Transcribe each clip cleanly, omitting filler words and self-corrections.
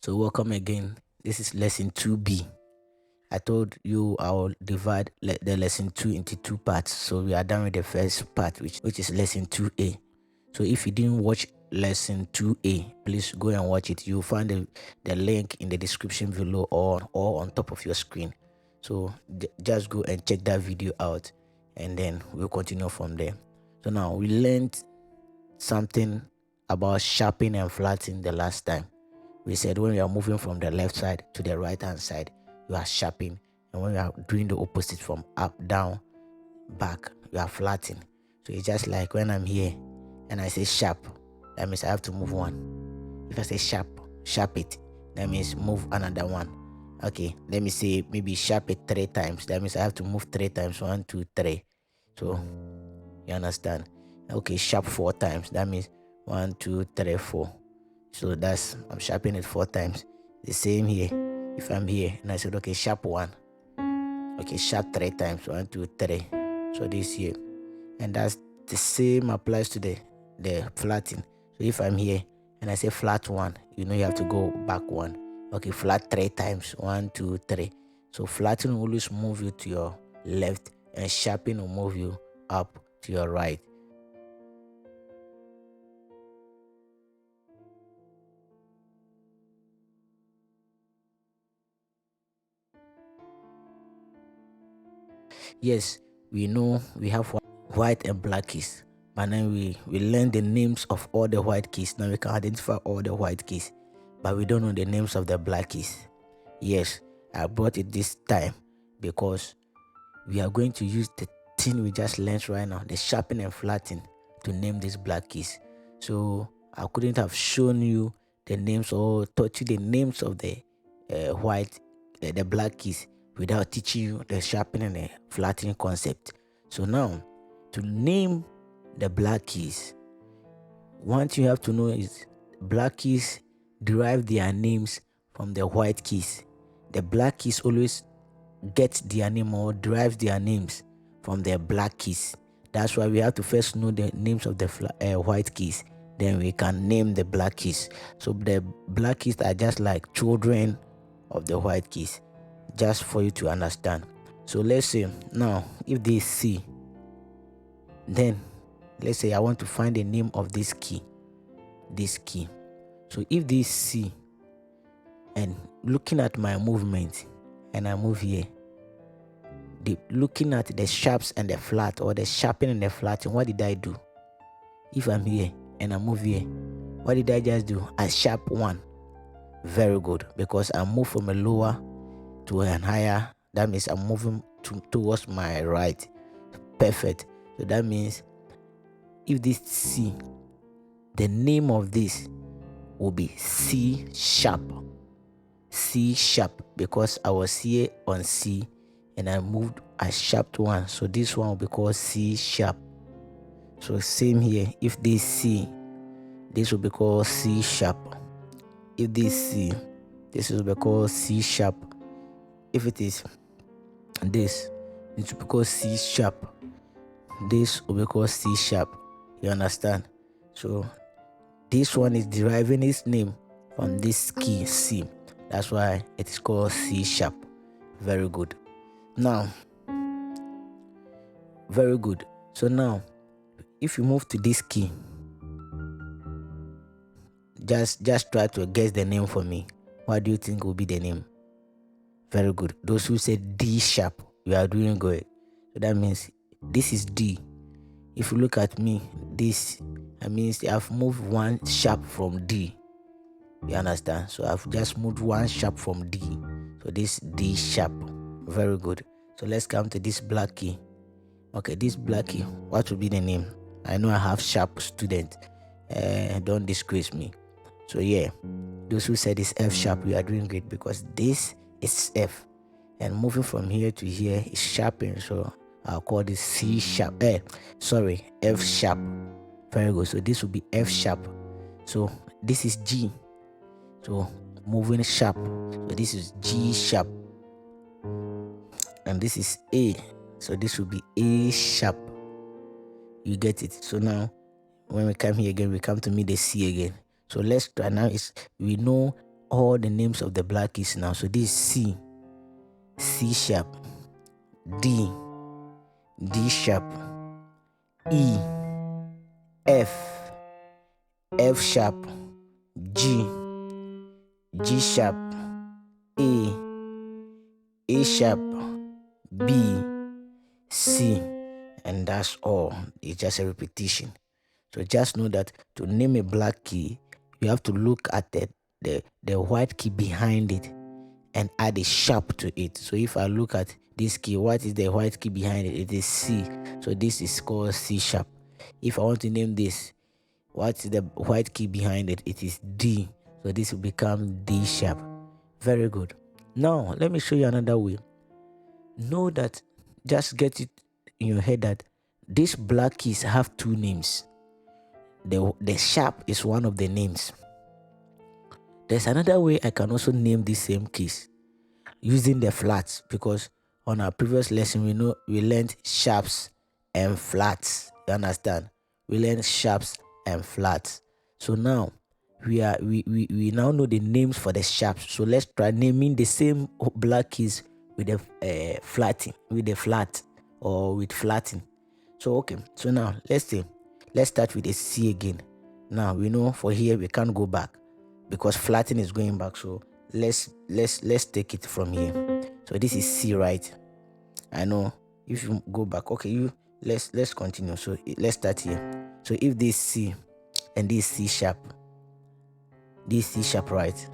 So welcome again. This is lesson 2B. I told you I'll divide the lesson 2 into two parts. So we are done with the first part, which is lesson 2A. So if you didn't watch lesson 2A, please go and watch it. You'll find the link in the description below or on top of your screen. So just go and check that video out, and then we'll continue from there. So now we learned something about sharpening and flattening the last time. We said when you are moving from the left side to the right hand side, you are sharpening, and when you are doing the opposite from up, down, back, you are flattening. So it's just like when I'm here and I say sharp, that means I have to move one. If I say sharp it, that means move another one. Okay, let me say maybe sharp it 3 times, that means I have to move 3 times. 1, 2, 3. So you understand? Okay, sharp 4 times, that means 1, 2, 3, 4. So that's, I'm sharpening it 4 times. The same here. If I'm here and I said, okay, sharp 1. Okay, sharp 3 times. 1, 2, 3. So this here. And that's the same applies to the flatting. So if I'm here and I say flat 1, you know you have to go back 1. Okay, flat 3 times. 1, 2, 3. So flatting will always move you to your left, and sharpening will move you up to your right. Yes, we know we have white and black keys, but then we learn the names of all the white keys. Now we can identify all the white keys, but we don't know the names of the black keys. Yes, I brought it this time because we are going to use the thing we just learned right now, the sharpen and flatten, to name these black keys. So I couldn't have shown you the names or taught you the names of the the black keys without teaching you the sharpening and flattening concept. So now, to name the black keys, one thing you have to know is black keys derive their names from the white keys. The black keys always get their name or derive their names from the black keys. That's why we have to first know the names of the white keys, then we can name the black keys. So the black keys are just like children of the white keys, just for you to understand. So let's say now, if this C, then let's say I want to find the name of this key. So if this C, and looking at my movement, and I move here, looking at the sharps and the flat, or the sharpen and the flatten, what did I do? If I'm here and I move here, what did I just do? I sharp 1. Very good, because I move from a lower to a higher. That means I'm moving towards my right. Perfect. So that means if this C, the name of this will be C sharp. C sharp, because I was here on C and I moved, I sharped 1. So this one will be called C sharp. So same here, if this C, this will be called C sharp. If this C, this will be called C sharp. If it is this, it will be called C sharp. This will be called C sharp. You understand? So this one is deriving its name from this key C. That's why it is called C sharp. Very good. Now, very good. So now, if you move to this key, just try to guess the name for me. What do you think will be the name? Very good. Those who said D sharp, you are doing good. So that means this is D. If you look at me, this, that means I've moved 1 sharp from D. You understand? So I've just moved 1 sharp from D. So this D sharp. Very good. So let's come to this black key. Okay, this black key, what will be the name? I know I have sharp student. Don't disgrace me. So yeah, those who said it's F sharp, we are doing great, because this is F, and moving from here to here is sharpening. So I'll call this C sharp. F sharp. Very good. So this will be F sharp. So this is G. So moving sharp. So this is G sharp. And this is A. So this will be A sharp. You get it? So now when we come here again, we come to meet the C again. So let's try now. We know all the names of the black keys now. So this is C, C sharp, D, D sharp, E, F, F sharp, G, G sharp, A sharp, B, C, and that's all. It's just a repetition. So just know that to name a black key, you have to look at the white key behind it and add a sharp to it. So if I look at this key, what is the white key behind it? It is C. So this is called C sharp. If I want to name this, what is the white key behind it? It is D. So this will become D sharp. Very good. Now let me show you another way. Know that, just get it in your head that these black keys have two names. The sharp is one of the names. There's another way I can also name these same keys using the flats, because on our previous lesson we learned sharps and flats. You understand? We learned sharps and flats. So now we now know the names for the sharps. So let's try naming the same black keys with the flat or with flatting. So okay, so now let's start with a C again. Now we know for here we can't go back because flatting is going back. So let's take it from here. So this is C, right? I know if you go back, okay, let's continue. So let's start here. So if this C and this C sharp, right?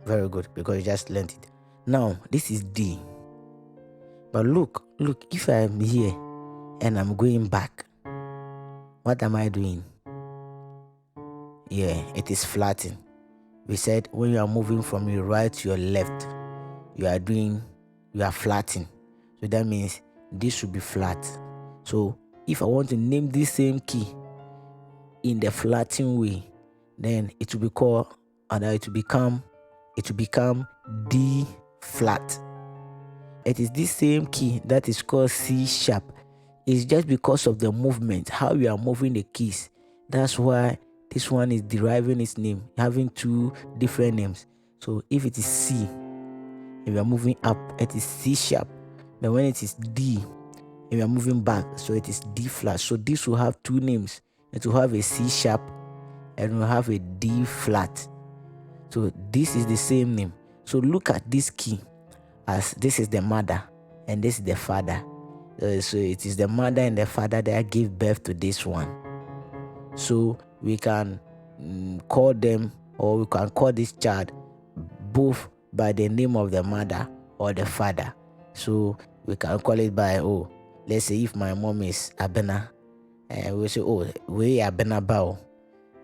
Very good, because you just learned it. Now this is D. But look, if I am here and I'm going back, what am I doing? Yeah, it is flatting. We said when you are moving from your right to your left, you are flatting. So that means this should be flat. So if I want to name this same key in the flatting way, then it will be called, and it will become D flat. It is this same key that is called C sharp. It's just because of the movement, how you are moving the keys. That's why this one is deriving its name, having two different names. So if it is C, if you are moving up, it is C sharp. But when it is D, if you are moving back, so it is D flat. So this will have two names. It will have a C sharp and will have a D flat. So this is the same name. So look at this key as this is the mother and this is the father. So it is the mother and the father that give birth to this one. So we can call them, or we can call this child both by the name of the mother or the father. So we can call it by, let's say if my mom is Abena, we say, we Abena Bao.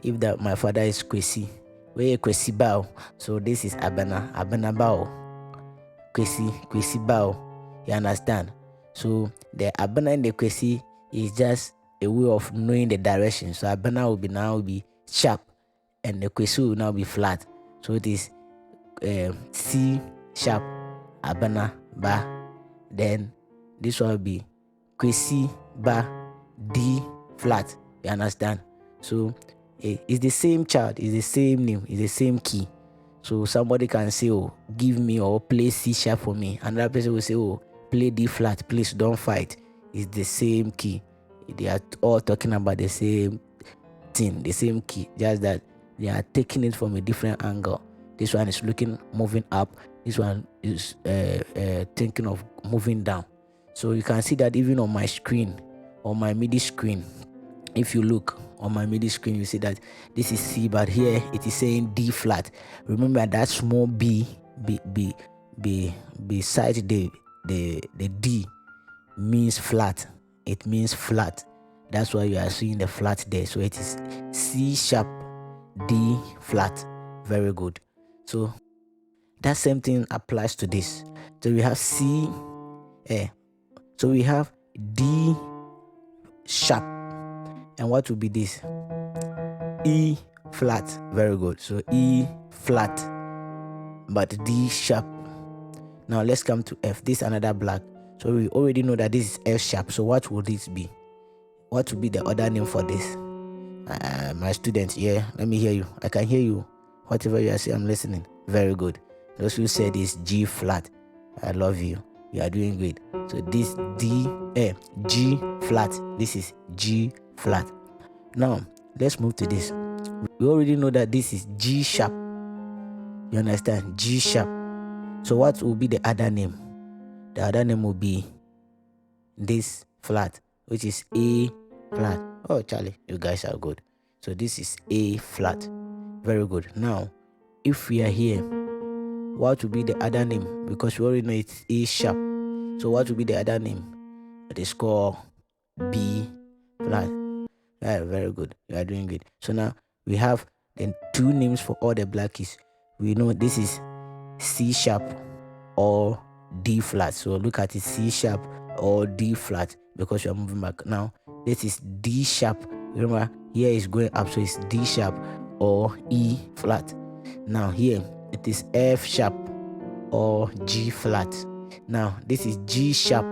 If my father is Kwesi, we Kwesi Bao. So this is Abena Bao. Kwesi Bao. You understand? So the Abena and the Kwesi is just a way of knowing the direction. So Abena will now be sharp and the Kwesi will now be flat. So it is C sharp, Abena Ba. Then this one will be Kwesi Ba, D flat. You understand? So it's the same child, it's the same name, it's the same key. So somebody can say, give me or play C sharp for me. Another person will say, play D flat, please don't fight. It's the same key. They are all talking about the same thing, the same key, just that they are taking it from a different angle. This one is moving up. This one is thinking of moving down. So you can see that even on my screen, on my MIDI screen, if you look on my MIDI screen, you see that this is C, but here it is saying D flat. Remember that small B beside the D means flat. It means flat. That's why you are seeing the flat there. So it is C sharp, D flat. Very good. So that same thing applies to this. So we have C, so we have D sharp. And what will be this? E flat. Very good. So E flat, but D sharp. Now let's come to F. This is another black. So we already know that this is F sharp. So what will this be? What will be the other name for this? My students, yeah, let me hear you. I can hear you. Whatever you are saying, I'm listening. Very good. Those who said is G flat, I love you. You are doing great. So this G flat. This is G flat. Now let's move to this. We already know that this is G sharp. You understand? G sharp. So what will be the other name? The other name will be this flat, which is A flat. Oh, Charlie, you guys are good. So this is A flat. Very good. Now, if we are here, what will be the other name? Because we already know it's A sharp. So what will be the other name? It is called B flat. Yeah, very good. You are doing good. So now we have the two names for all the black keys. We know this is C sharp or D flat. So look at it, C sharp or D flat, because you are moving back. Now this is D sharp. Remember, here is going up, so it's D sharp or E flat. Now here it is F sharp or G flat. Now this is G sharp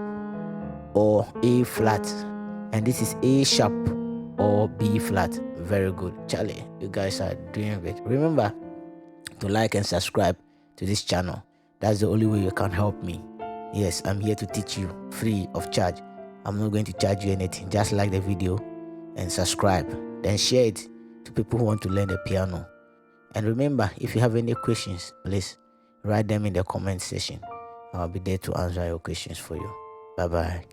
or A flat, and this is A sharp or B flat. Very good, Charlie. You guys are doing great. Remember to like and subscribe to this channel. That's the only way you can help me. Yes, I'm here to teach you free of charge. I'm not going to charge you anything. Just like the video and subscribe, then share it to people who want to learn the piano. And remember, if you have any questions, please write them in the comment section. I'll be there to answer your questions for you. Bye bye.